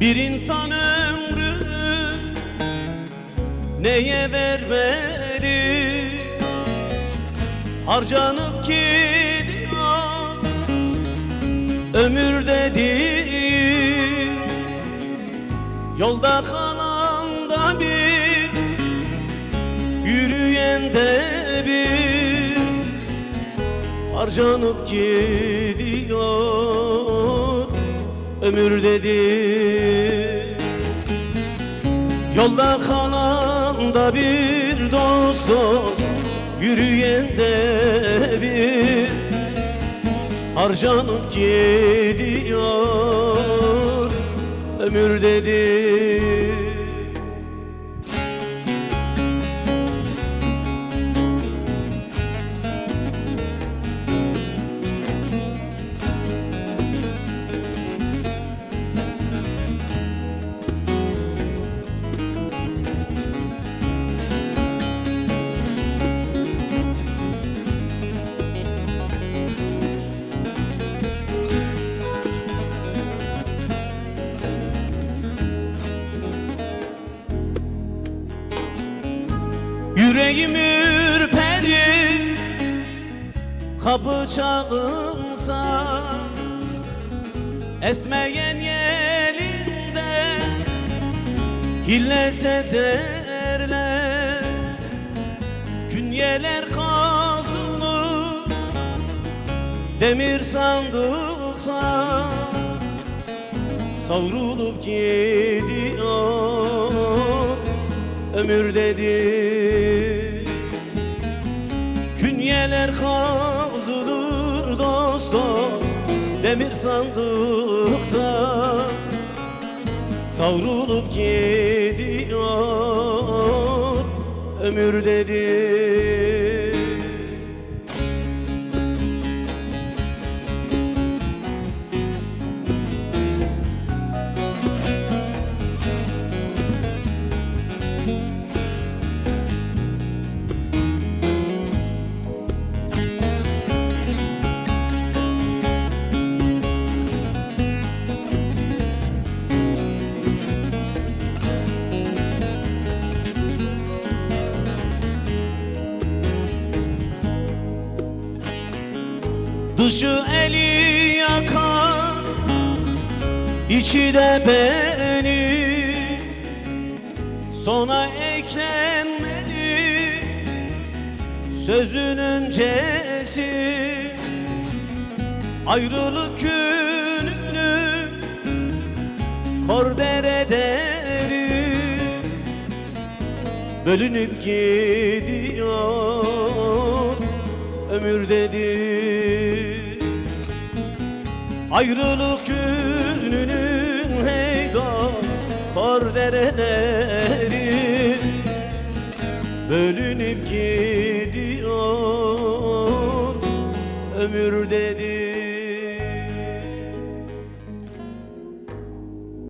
Bir insan ömrü neye vermeli? Harcanıp gidiyor ömür dediğim. Yolda kalan da bir, yürüyen de bir. Harcanıp gidiyor ömür dediğim. Yolda kalan da bir, dost dost yürüyen de bir. Harcanıp gidiyor ömür dediğim. Yüreğim ürperir kapı çalınsa, esmeyen yelinde hille sezerler. Künyeler kazılır demir sandıksa, savrulup gidiyor ömür dedi. Künyeler kazılır dost dost demir sandıkta, savrulup gidiyor ömür dedi. Dışı eli yakar, içi de beni, sona eklenmeli sözün öncesi. Ayrılık gününü kor ederim, bölünüp gidiyor ömür dedi. Ayrılık gününün hey dost kor dereleri, bölünüp gidiyor ömür dedi.